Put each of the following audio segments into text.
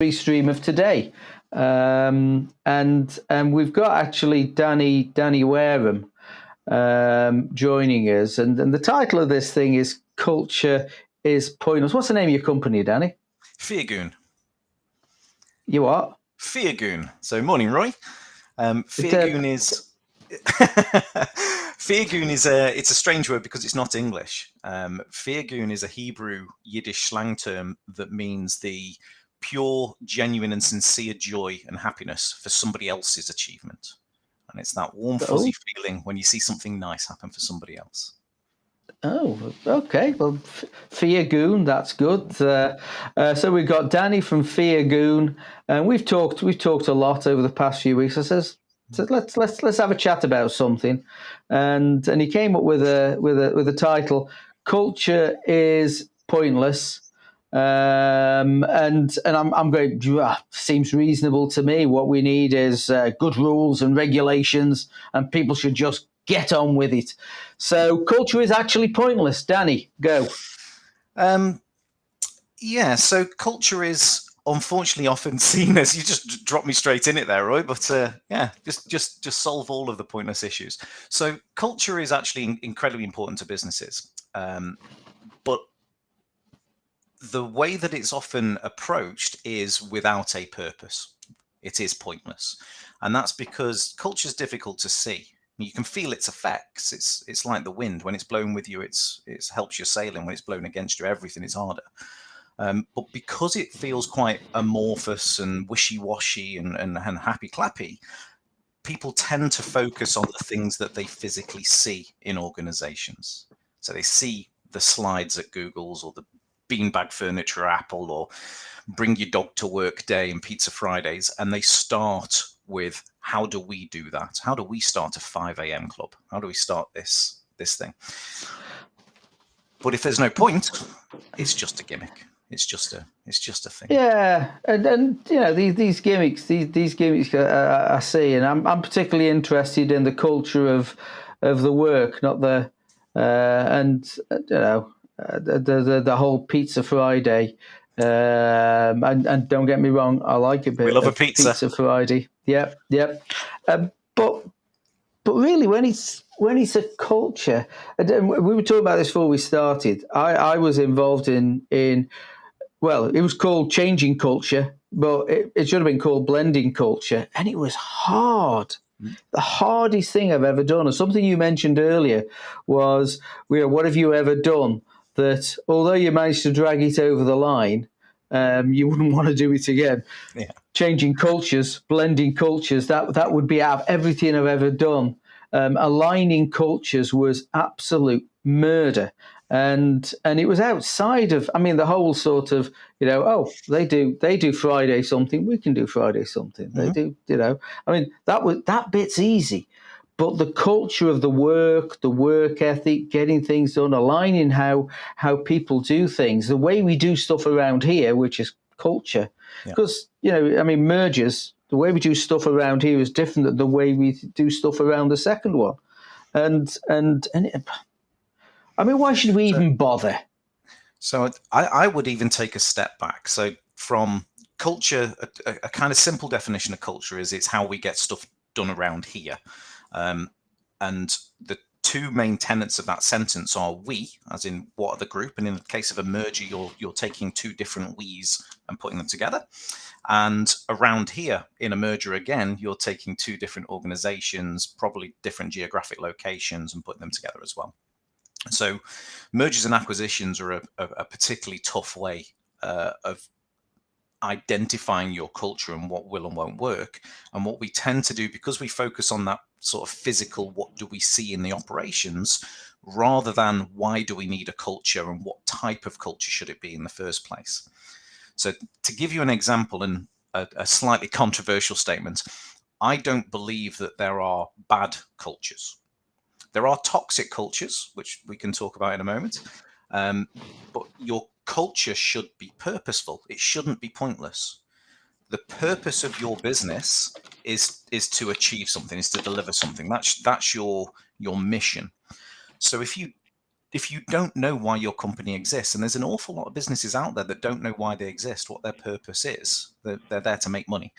stream of today. And we've got actually Danny Wareham joining us. And the title of this thing is Culture is Pointless. What's the name of your company, Danny? Feargoon. You what? Feargoon. So morning, Roy. Feargoon is Feargoon is it's a strange word because it's not English. Feargoon is a Hebrew Yiddish slang term that means the pure, genuine and sincere joy and happiness for somebody else's achievement. And it's that warm, fuzzy feeling when you see something nice happen for somebody else. Oh, okay. Well, Feargoon, that's good. So we've got Danny from Feargoon, and we've talked a lot over the past few weeks. I said, let's have a chat about something, and he came up with a title: Culture is Pointless. And I'm going, seems reasonable to me. What we need is good rules and regulations, and people should just get on with it. So culture is actually pointless. Danny, go. Yeah, so culture is unfortunately often seen as, you just dropped me straight in it there, Roy, but yeah, just solve all of the pointless issues. So culture is actually incredibly important to businesses. But the way that it's often approached is without a purpose. It is pointless. And that's because culture is difficult to see. You can feel its effects. It's like the wind. When it's blowing with you, it helps you sailing. When it's blown against you, everything is harder. But because it feels quite amorphous and wishy-washy and happy-clappy, people tend to focus on the things that they physically see in organizations. So they see the slides at Google's or the beanbag furniture Apple or bring your dog to work day and pizza Fridays, and they start with, how do we do that? How do we start a 5 a.m. club? How do we start this thing? But if there's no point, it's just a gimmick. It's just a thing. Yeah, and you know these gimmicks, I see, and I'm particularly interested in the culture of the work, not the and you know the whole Pizza Friday. And don't get me wrong, I like a bit. We love of a pizza Friday. Yep. But really, when it's a culture, and we were talking about this before we started. I was involved in. Well, it was called changing culture, but it should have been called blending culture. And it was hard. The hardest thing I've ever done. And something you mentioned earlier was, what have you ever done that, although you managed to drag it over the line, you wouldn't want to do it again? Yeah. Changing cultures, blending cultures, that would be out of everything I've ever done. Aligning cultures was absolute murder. And it was outside of, I mean, the whole sort of, they do Friday something, we can do Friday something. They do, I mean, that bit's easy. But the culture of the work ethic, getting things done, aligning how people do things, the way we do stuff around here, which is culture. Because, mergers, the way we do stuff around here is different than the way we do stuff around the second one. And I mean, why should we even bother? So I would even take a step back. So from culture, a kind of simple definition of culture is it's how we get stuff done around here. And the two main tenets of that sentence are we, as in what are the group, and in the case of a merger, you're taking two different we's and putting them together. And around here, in a merger again, you're taking two different organizations, probably different geographic locations, and putting them together as well. So mergers and acquisitions are a particularly tough way of identifying your culture and what will and won't work. And what we tend to do, because we focus on that sort of physical, what do we see in the operations, rather than why do we need a culture and what type of culture should it be in the first place. So to give you an example and a slightly controversial statement, I don't believe that there are bad cultures. There are toxic cultures, which we can talk about in a moment, but your culture should be purposeful. It shouldn't be pointless. The purpose of your business is to achieve something, is to deliver something. That's your mission. So if you if you don't know why your company exists, and there's an awful lot of businesses out there that don't know why they exist, what their purpose is, they're there to make money.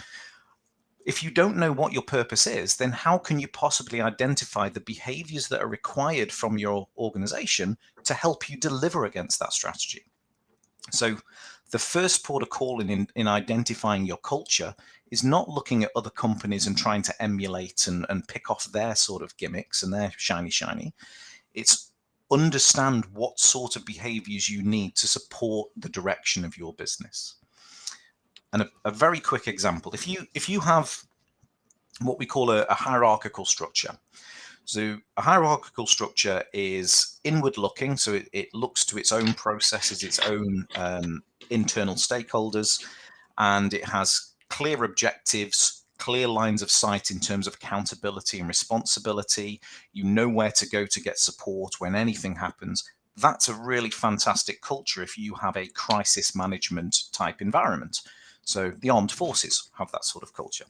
If you don't know what your purpose is, then how can you possibly identify the behaviors that are required from your organization to help you deliver against that strategy? So the first port of call in identifying your culture is not looking at other companies and trying to emulate and pick off their sort of gimmicks and their shiny. It's understand what sort of behaviors you need to support the direction of your business. And a very quick example, if you have what we call a hierarchical structure. So a hierarchical structure is inward looking, so it looks to its own processes, its own internal stakeholders, and it has clear objectives, clear lines of sight in terms of accountability and responsibility. You know where to go to get support when anything happens. That's a really fantastic culture if you have a crisis management type environment. So the armed forces have that sort of culture.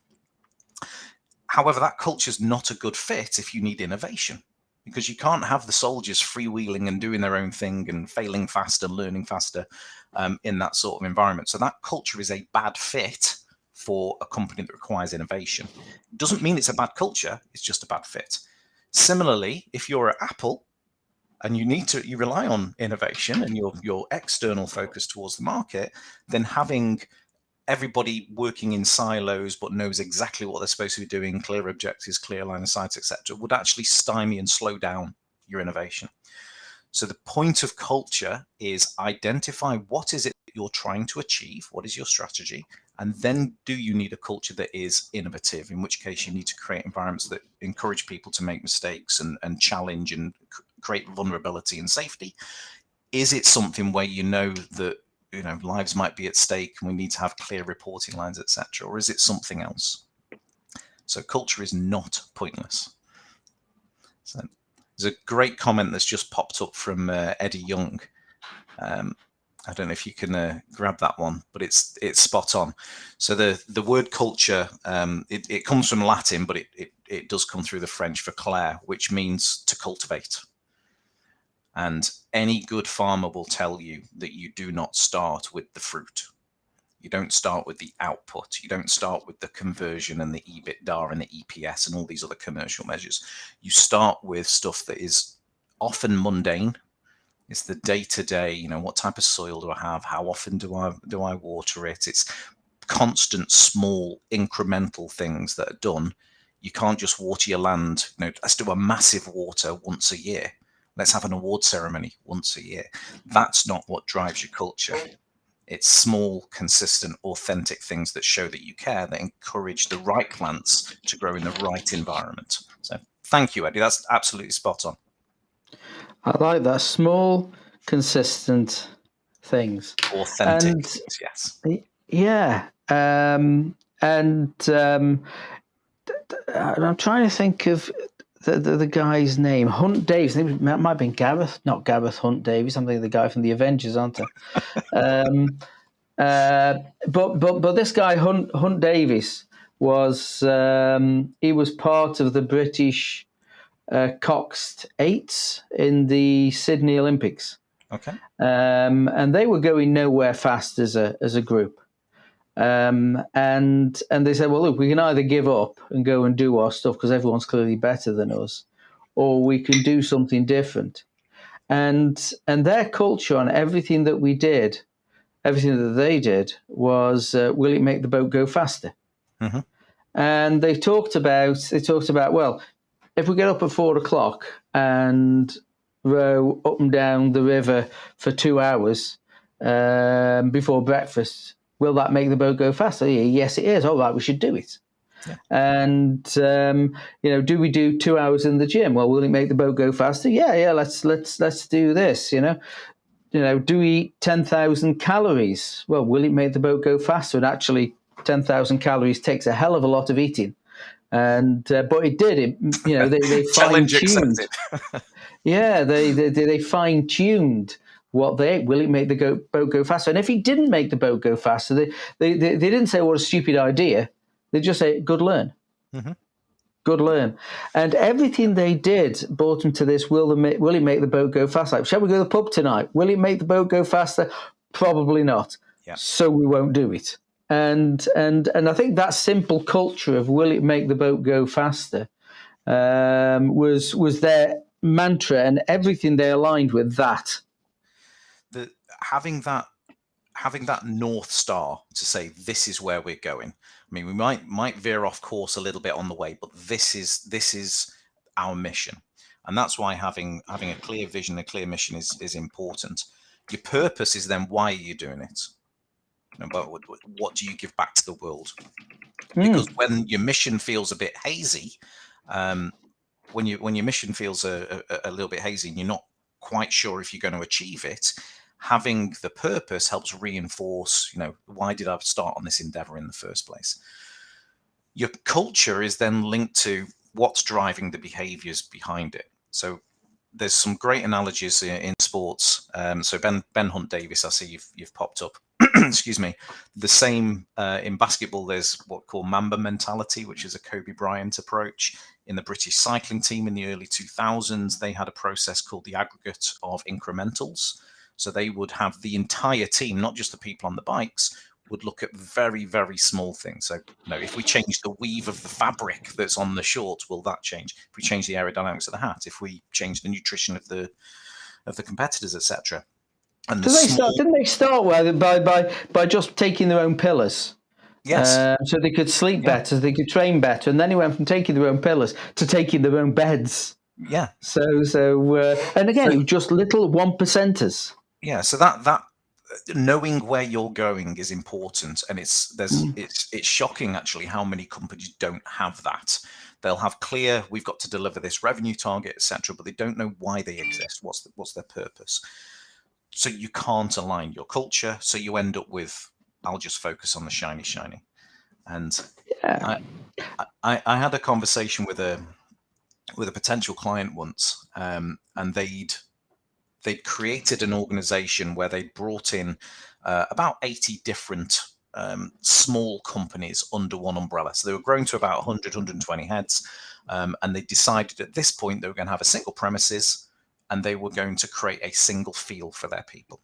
However, that culture is not a good fit if you need innovation, because you can't have the soldiers freewheeling and doing their own thing and failing faster, learning faster in that sort of environment. So that culture is a bad fit for a company that requires innovation. It doesn't mean it's a bad culture, it's just a bad fit. Similarly, if you're at Apple and you rely on innovation and your external focus towards the market, then having everybody working in silos but knows exactly what they're supposed to be doing, clear objectives, clear line of sight, etc., would actually stymie and slow down your innovation. So the point of culture is identify what is it that you're trying to achieve, what is your strategy, and then do you need a culture that is innovative, in which case you need to create environments that encourage people to make mistakes and challenge and create vulnerability and safety. Is it something where you know that lives might be at stake and we need to have clear reporting lines, etc., or is it something else? So culture is not pointless. So there's a great comment that's just popped up from Eddie Young. I don't know if you can grab that one, but it's spot on. So the word culture, it comes from Latin, but it does come through the French for clair, which means to cultivate. And any good farmer will tell you that you do not start with the fruit. You don't start with the output. You don't start with the conversion and the EBITDA and the EPS and all these other commercial measures. You start with stuff that is often mundane. It's the day-to-day, what type of soil do I have? How often do I water it? It's constant, small, incremental things that are done. You can't just water your land. Let's do a massive water once a year. Let's have an award ceremony once a year. That's not what drives your culture. It's small, consistent, authentic things that show that you care, that encourage the right plants to grow in the right environment. So thank you, Eddie. That's absolutely spot on. I like that. Small, consistent things. Authentic things, yes. Yeah. I'm trying to think of the guy's name. Hunt Davis. It might have been Gareth, not Gareth Hunt Davis. I'm thinking the guy from the Avengers, aren't I? But this guy Hunt Davis was he was part of the British coxed eights in the Sydney Olympics. Okay. And they were going nowhere fast as a group. And they said, well, look, we can either give up and go and do our stuff because everyone's clearly better than us, or we can do something different. And their culture on everything that we did, everything that they did was, will it make the boat go faster? Mm-hmm. And they talked about, well, if we get up at 4:00 and row up and down the river for 2 hours before breakfast, will that make the boat go faster? Yes, it is. All right, we should do it. Yeah. And do we do 2 hours in the gym? Well, will it make the boat go faster? Yeah. Let's do this. Do we eat 10,000 calories? Well, will it make the boat go faster? And actually, 10,000 calories takes a hell of a lot of eating. And but it did. They fine-tuned. Yeah, they fine-tuned what they ate. Will it make the boat go faster? And if it didn't make the boat go faster, they didn't say, what a stupid idea. They just say, good learn. Mm-hmm. Good learn. And everything they did brought them to this, will it make the boat go faster? Like, shall we go to the pub tonight? Will it make the boat go faster? Probably not. Yeah. So we won't do it. And I think that simple culture of will it make the boat go faster was their mantra, and everything they aligned with that. The having that North Star to say this is where we're going. I mean, we might veer off course a little bit on the way, but this is our mission, and that's why having a clear vision, a clear mission is important. Your purpose is then why are you doing it? You know, but what do you give back to the world? Because when your mission feels a bit hazy, when your mission feels a little bit hazy and you're not quite sure if you're going to achieve it, having the purpose helps reinforce, you know, why did I start on this endeavor in the first place? Your culture is then linked to what's driving the behaviors behind it. So there's some great analogies in sports. So Ben Hunt Davis, I see you've popped up. Excuse me. The same in basketball. There's what we call Mamba mentality, which is a Kobe Bryant approach. In the British cycling team in the early 2000s, they had a process called the aggregate of incrementals. So they would have the entire team, not just the people on the bikes, would look at very, very small things. So, you know, if we change the weave of the fabric that's on the shorts, will that change? If we change the aerodynamics of the hat, if we change the nutrition of the competitors, etc. And Didn't they start by just taking their own pillars? Yes. So they could sleep better, so they could train better, and then it went from taking their own pillars to taking their own beds. Yeah. So and again, it was just little 1%ers. Yeah. So that knowing where you're going is important, and it's shocking actually how many companies don't have that. They'll have clear, we've got to deliver this revenue target, etc., but they don't know why they exist. What's their purpose? So you can't align your culture. So you end up with, I'll just focus on the shiny. And yeah. I had a conversation with a potential client once, and they'd created an organization where they brought in about 80 different small companies under one umbrella. So they were growing to about 100, 120 heads. And they decided at this point they were going to have a single premises, and they were going to create a single feel for their people.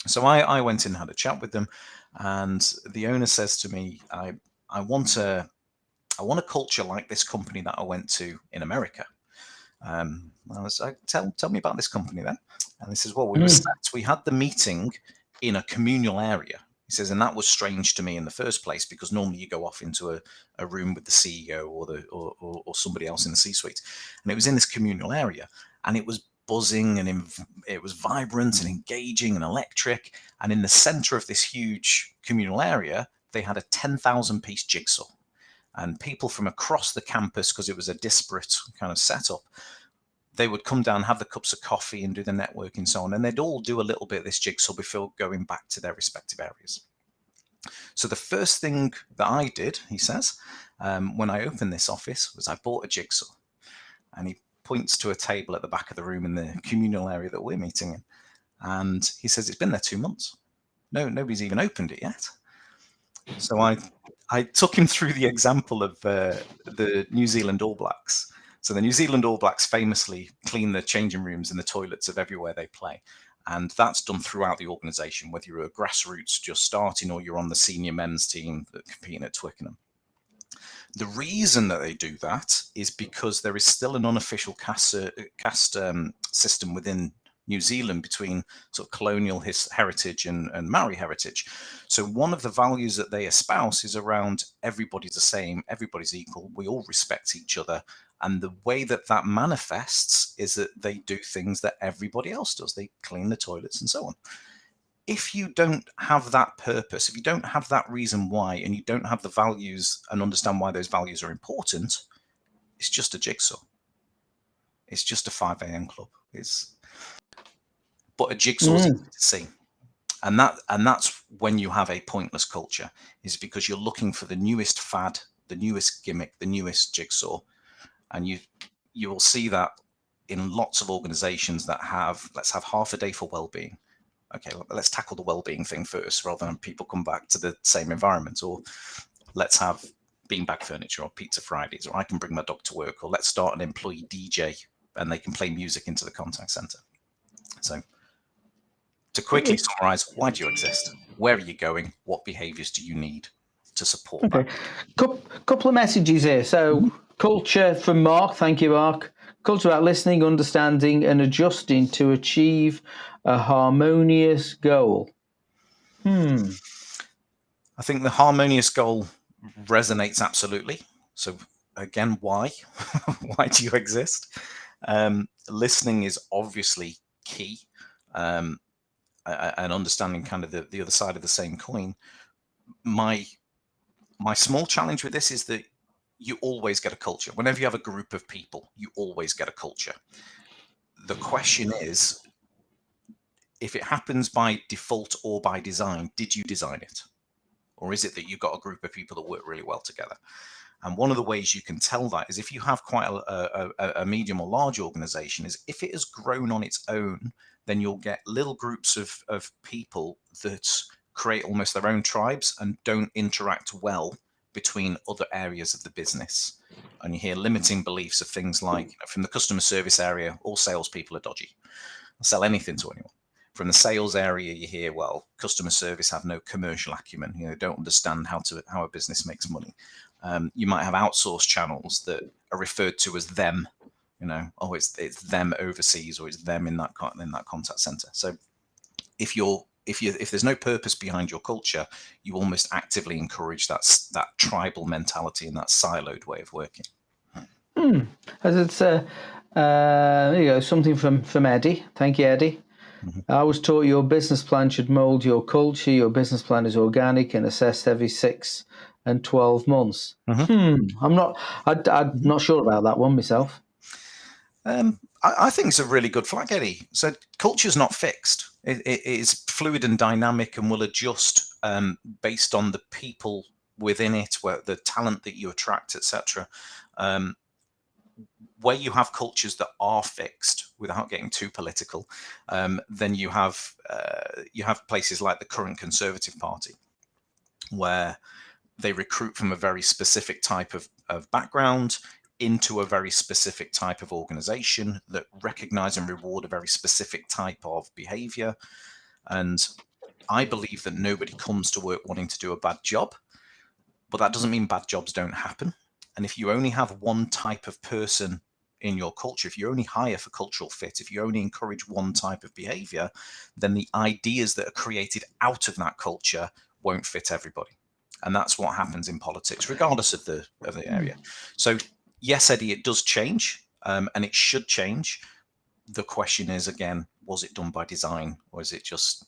So I went in and had a chat with them, and the owner says to me, I want a culture like this company that I went to in America. I was like, tell me about this company then. And he says, well, we had the meeting in a communal area. He says, and that was strange to me in the first place, because normally you go off into a room with the CEO or somebody else in the C-suite. And it was in this communal area, and it was buzzing, and it was vibrant and engaging and electric. And in the center of this huge communal area, they had a 10,000 piece jigsaw. And people from across the campus, because it was a disparate kind of setup, they would come down, have the cups of coffee and do the networking and so on. And they'd all do a little bit of this jigsaw before going back to their respective areas. So the first thing that I did, he says, when I opened this office, was I bought a jigsaw. And he points to a table at the back of the room in the communal area that we're meeting in. And he says, it's been there 2 months. No, nobody's even opened it yet. So I took him through the example of the New Zealand All Blacks. So the New Zealand All Blacks famously clean the changing rooms and the toilets of everywhere they play. And that's done throughout the organisation, whether you're a grassroots just starting or you're on the senior men's team that competing at Twickenham. The reason that they do that is because there is still an unofficial caste system within New Zealand between sort of colonial heritage and Maori heritage. So one of the values that they espouse is around everybody's the same, everybody's equal, we all respect each other. And the way that that manifests is that they do things that everybody else does. They clean the toilets and so on. If you don't have that purpose, if you don't have that reason why, and you don't have the values and understand why those values are important, it's just a jigsaw. It's just a 5 a.m. club. But a jigsaw is easy to see. And that's when you have a pointless culture, is because you're looking for the newest fad, the newest gimmick, the newest jigsaw. And you will see that in lots of organizations that have, let's have half a day for well-being. Okay, let's tackle the well-being thing first rather than people come back to the same environment. Or let's have beanbag furniture or pizza Fridays, or I can bring my dog to work, or let's start an employee DJ and they can play music into the contact center. So to quickly summarize, why do you exist? Where are you going? What behaviors do you need to support that? Couple of messages here. So culture from Mark. Thank you, Mark. Culture about listening, understanding, and adjusting to achieve a harmonious goal. I think the harmonious goal resonates absolutely. So again, why? Why do you exist? Listening is obviously key, and understanding kind of the other side of the same coin. My small challenge with this is that you always get a culture. Whenever you have a group of people, you always get a culture. The question is, if it happens by default or by design, did you design it? Or is it that you've got a group of people that work really well together? And one of the ways you can tell that is if you have quite a medium or large organization, is if it has grown on its own, then you'll get little groups of people that create almost their own tribes and don't interact well between other areas of the business. And you hear limiting beliefs of things like, from the customer service area, all salespeople are dodgy. They'll sell anything to anyone. From the sales area, you hear, well, customer service have no commercial acumen. Don't understand how a business makes money. You might have outsourced channels that are referred to as them. It's them overseas, or it's them in that contact center. So if there's no purpose behind your culture, you almost actively encourage that tribal mentality and that siloed way of working. As it's there you go, something from Eddie. Thank you, Eddie. I was taught your business plan should mold your culture. Your business plan is organic and assessed every 6 and 12 months. I'm not sure about that one myself. I think it's a really good flag, Eddie. So culture's not fixed. It is fluid and dynamic and will adjust based on the people within it, where the talent that you attract, etc. Where you have cultures that are fixed, without getting too political, then you have places like the current Conservative Party, where they recruit from a very specific type of background into a very specific type of organization that recognize and reward a very specific type of behavior. And I believe that nobody comes to work wanting to do a bad job, but that doesn't mean bad jobs don't happen. And if you only have one type of person in your culture, if you only hire for cultural fit, if you only encourage one type of behavior, then the ideas that are created out of that culture won't fit everybody. And that's what happens in politics, regardless of the area. So yes, Eddie, it does change, and it should change. The question is, again, was it done by design, or is it just,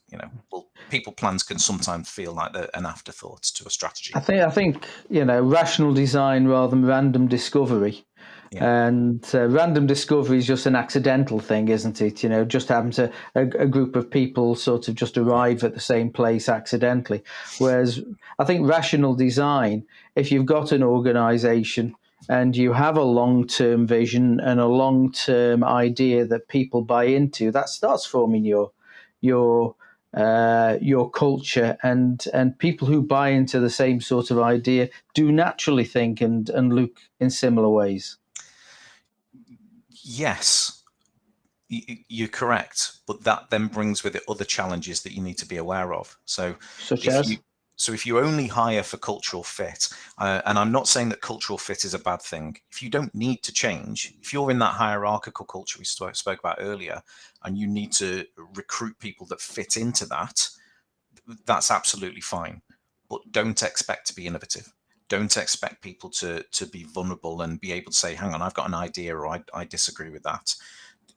well, people plans can sometimes feel like an afterthought to a strategy. I think rational design rather than random discovery. Yeah. And random discovery is just an accidental thing, isn't it? Just happens a group of people sort of just arrive at the same place accidentally. Whereas I think rational design, if you've got an organization and you have a long-term vision and a long-term idea that people buy into, that starts forming your culture, and people who buy into the same sort of idea do naturally think and look in similar ways. Yes, you're correct, but that then brings with it other challenges that you need to be aware of. So if you only hire for cultural fit, and I'm not saying that cultural fit is a bad thing, if you don't need to change, if you're in that hierarchical culture we spoke about earlier, and you need to recruit people that fit into that, that's absolutely fine. But don't expect to be innovative. Don't expect people to be vulnerable and be able to say, hang on, I've got an idea, or I disagree with that.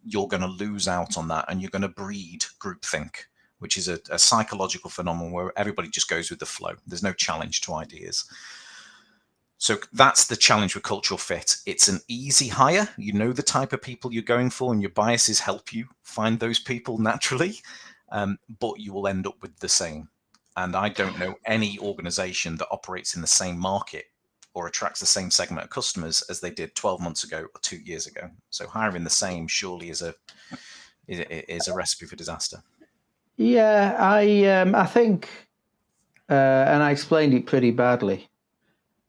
You're going to lose out on that, and you're going to breed groupthink, which is a psychological phenomenon where everybody just goes with the flow. There's no challenge to ideas. So that's the challenge with cultural fit. It's an easy hire. You know the type of people you're going for, and your biases help you find those people naturally, but you will end up with the same. And I don't know any organization that operates in the same market or attracts the same segment of customers as they did 12 months ago or 2 years ago. So hiring the same surely is a recipe for disaster. Yeah, I think, and I explained it pretty badly.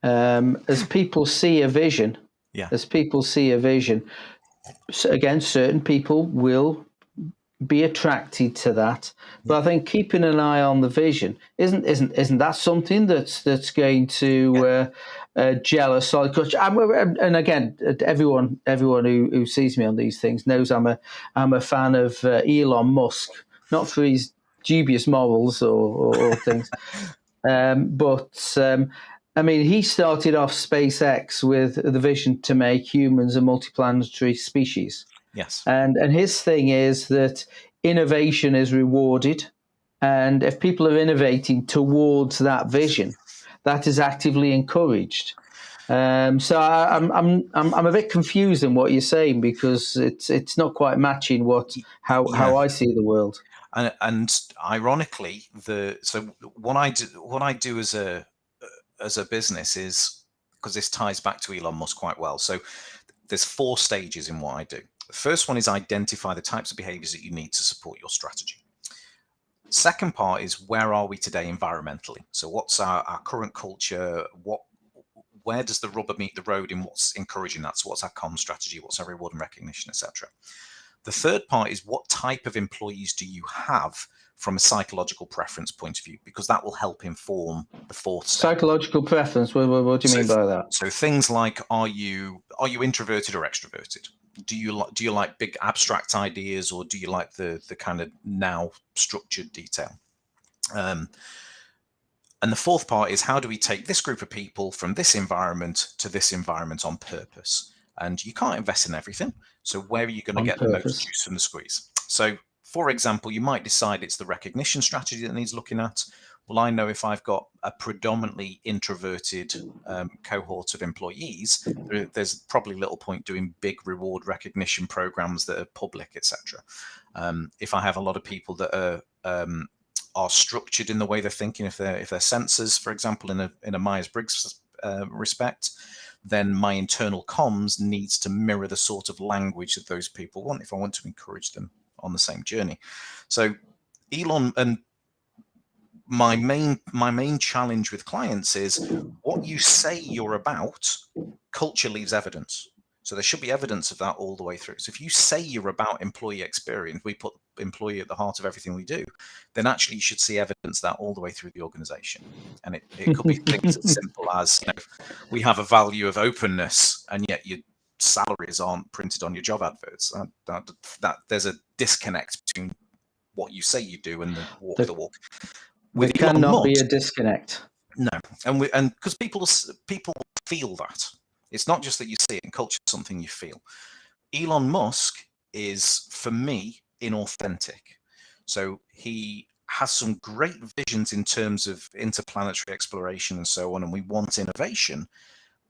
as people see a vision, Yeah. so again, certain people will be attracted to that. But I think keeping an eye on the vision isn't that something that's going to gel a solid culture. And again, everyone who sees me on these things knows I'm a fan of Elon Musk, not for his dubious morals or things, but I mean, he started off SpaceX with the vision to make humans a multiplanetary species. Yes. And his thing is that innovation is rewarded, and if people are innovating towards that vision, that is actively encouraged. So I'm a bit confused in what you're saying, because it's not quite matching Yeah. how I see the world. And ironically, what I do as a business is, because this ties back to Elon Musk quite well. So there's 4 stages in what I do. The first one is identify the types of behaviors that you need to support your strategy. Second part is, where are we today environmentally? So what's our current culture? Where does the rubber meet the road in what's encouraging that? So what's our comm strategy? What's our reward and recognition, etc.? The third part is, what type of employees do you have from a psychological preference point of view? Because that will help inform the fourth step. Psychological preference. What do you mean by that? So things like, are you introverted or extroverted? Do you like big abstract ideas, or do you like the kind of now structured detail? And the fourth part is, how do we take this group of people from this environment to this environment on purpose? And you can't invest in everything. So where are you going to get the most juice from the squeeze? So, for example, you might decide it's the recognition strategy that needs looking at. Well, I know if I've got a predominantly introverted cohort of employees, there's probably little point doing big reward recognition programs that are public, etc. If I have a lot of people that are structured in the way they're thinking, if they're sensors, for example, in a Myers-Briggs respect, then my internal comms needs to mirror the sort of language that those people want if I want to encourage them on the same journey. So Elon, and my main challenge with clients is, what you say you're about, culture leaves evidence. So there should be evidence of that all the way through. So if you say you're about employee experience, we put employee at the heart of everything we do, then actually you should see evidence of that all the way through the organization. And it could be things as simple as, we have a value of openness, and yet your salaries aren't printed on your job adverts. That there's a disconnect between what you say you do and the walk. There cannot be a disconnect. No, and because people feel that. It's not just that you see it in culture; it's something you feel. Elon Musk is, for me, inauthentic. So he has some great visions in terms of interplanetary exploration and so on, and we want innovation.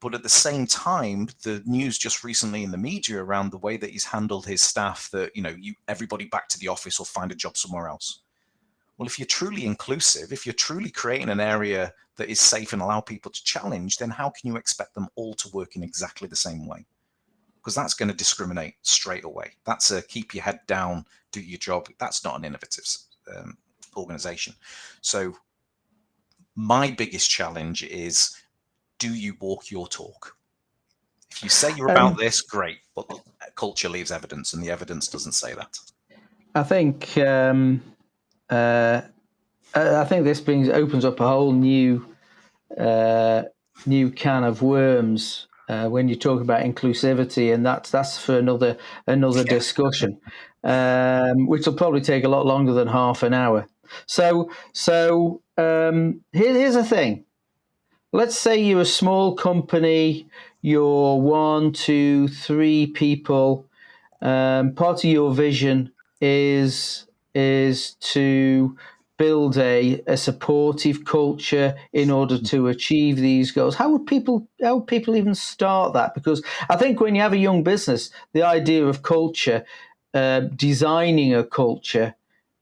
But at the same time, the news just recently in the media around the way that he's handled his staff, that everybody back to the office or find a job somewhere else. Well, if you're truly inclusive, if you're truly creating an area that is safe and allow people to challenge, then how can you expect them all to work in exactly the same way? Because that's going to discriminate straight away. That's a keep your head down, do your job. That's not an innovative organization. So my biggest challenge is, do you walk your talk? If you say you're about this, great, but culture leaves evidence, and the evidence doesn't say that. I think this opens up a whole new can of worms when you talk about inclusivity, and that's for another discussion, which will probably take a lot longer than half an hour. So here's the thing. Let's say you're a small company, you're 1, 2, 3 people. Part of your vision is to build a supportive culture in order to achieve these goals. How would people even start that? Because I think when you have a young business, the idea of culture, designing a culture,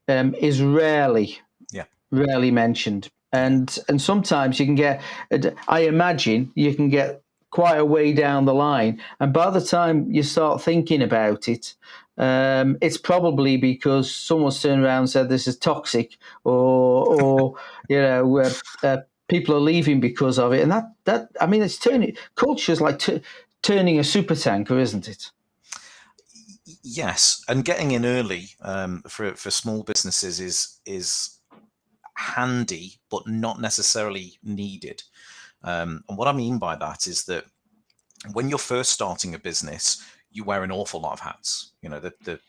is rarely mentioned. And sometimes you can get, I imagine you can get quite a way down the line, and by the time you start thinking about it, it's probably because someone's turned around and said this is toxic, or people are leaving because of it, and that I mean, it's turning culture's like turning a super tanker, isn't it? Yes, and getting in early for small businesses is handy, but not necessarily needed. And what I mean by that is that when you're first starting a business, you wear an awful lot of hats. You know, the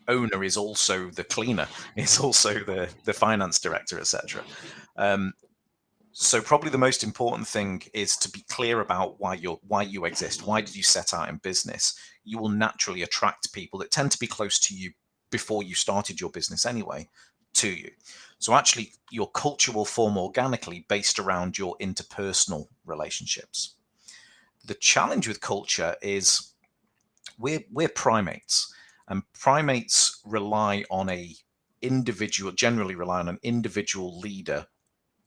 owner is also the cleaner, is also the finance director, etc. So probably the most important thing is to be clear about why you exist. Why did you set out in business? You will naturally attract people that tend to be close to you before you started your business anyway, to you. So actually your culture will form organically based around your interpersonal relationships. The challenge with culture is we're primates, and primates generally rely on an individual leader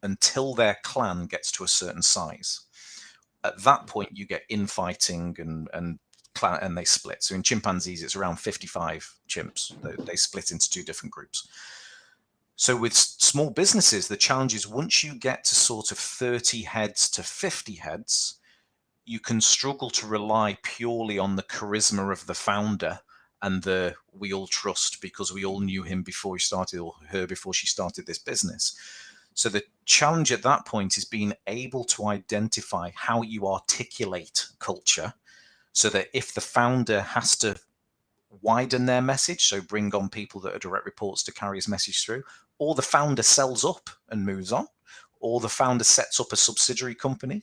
until their clan gets to a certain size. At that point, you get infighting and they split. So in chimpanzees, it's around 55 chimps. They split into two different groups. So with small businesses, the challenge is once you get to sort of 30 heads to 50 heads, you can struggle to rely purely on the charisma of the founder and the we all trust because we all knew him before he started, or her before she started this business. So the challenge at that point is being able to identify how you articulate culture so that if the founder has to widen their message, so bring on people that are direct reports to carry his message through, or the founder sells up and moves on, or the founder sets up a subsidiary company,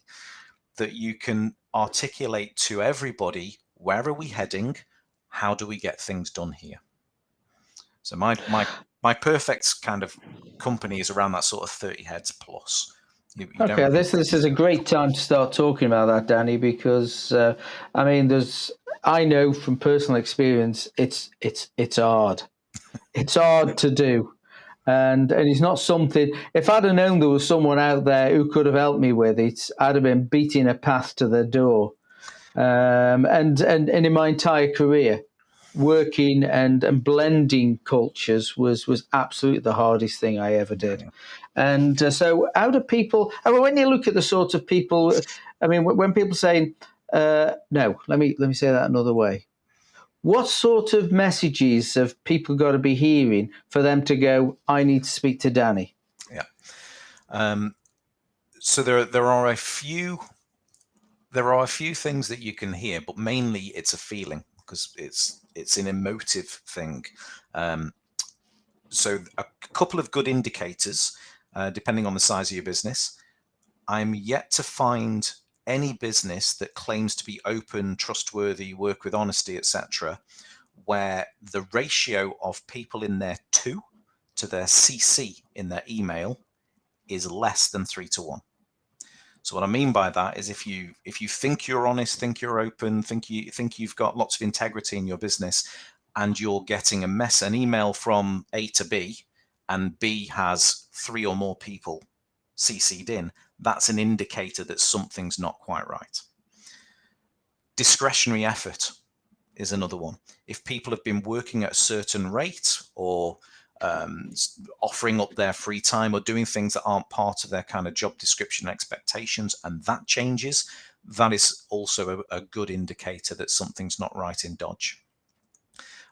that you can articulate to everybody, where are we heading? How do we get things done here? So my perfect kind of company is around that sort of 30 heads plus. You don't Okay, really this is a great time to start talking about that, Danny, because I mean, I know from personal experience, it's hard. It's hard to do, and it's not something. If I'd have known there was someone out there who could have helped me with it, I'd have been beating a path to the door. And in my entire career, working and blending cultures was absolutely the hardest thing I ever did. Yeah. And so, how do people? I mean, when you look at the sort of people, I mean, when people say, "No," let me say that another way. What sort of messages have people got to be hearing for them to go, "I need to speak to Danny"? Yeah. So there are a few things that you can hear, but mainly it's a feeling because it's an emotive thing. So a couple of good indicators, depending on the size of your business. I'm yet to find any business that claims to be open, trustworthy, work with honesty, etc., where the ratio of people in their to their CC in their email is less than 3 to 1. So what I mean by that is if you think you're honest, think you're open, think you've got lots of integrity in your business, and you're getting an email from A to B, and B has 3 or more people CC'd in, that's an indicator that something's not quite right. Discretionary effort is another one. If people have been working at a certain rate or offering up their free time or doing things that aren't part of their kind of job description expectations, and that changes, that is also a good indicator that something's not right in Dodge.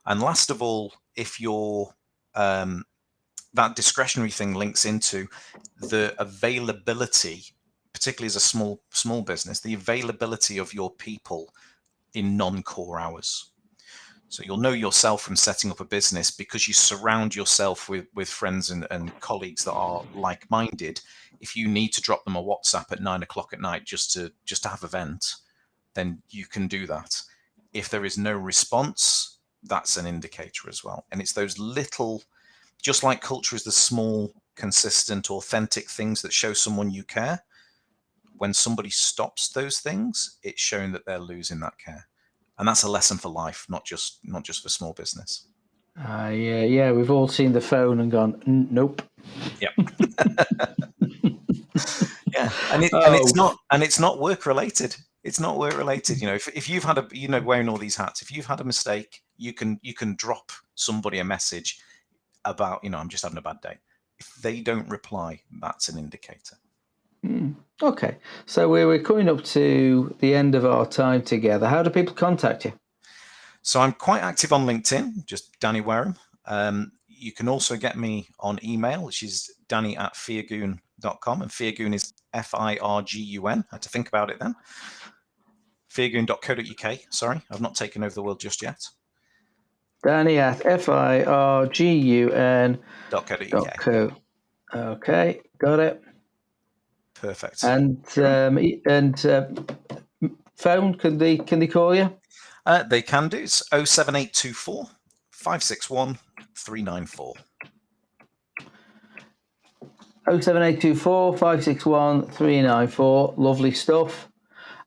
And last of all, if you're that discretionary thing links into the availability, particularly as a small business, the availability of your people in non-core hours. So you'll know yourself from setting up a business because you surround yourself with friends and colleagues that are like-minded. If you need to drop them a WhatsApp at 9 o'clock at night just to have a vent, then you can do that. If there is no response, that's an indicator as well. And it's those little, just like culture is the small, consistent, authentic things that show someone you care. When somebody stops those things, it's showing that they're losing that care. And that's a lesson for life, not just for small business. Yeah, we've all seen the phone and gone, nope. Yeah. Yeah. And Oh, it's not work related. It's not work related. You know, if you've had wearing all these hats, if you've had a mistake, you can drop somebody a message about, I'm just having a bad day. If they don't reply, that's an indicator. Okay, so we're coming up to the end of our time together. How do people contact you? So I'm quite active on LinkedIn, just Danny Wareham. You can also get me on email, which is danny@feargoon.com. And Feargoon is Firgun. I had to think about it then. Feargoon.co.uk. Sorry, I've not taken over the world just yet. Danny@firgun.co. Okay, got it. Perfect. And phone, can they call you? They can do. It's 07824 561 394. 07824 561 394. Lovely stuff.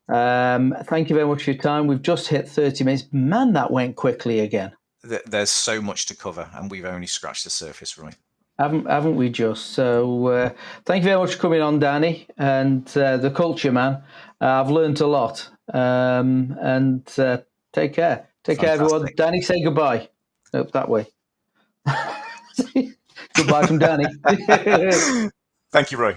Thank you very much for your time. We've just hit 30 minutes. Man, that went quickly again. There's so much to cover, and we've only scratched the surface, Roy. Haven't we just? So thank you very much for coming on, Danny, and the culture man. I've learned a lot. And take care. Take care, everyone. Danny, say goodbye. Nope, that way. Goodbye from Danny. Thank you, Roy.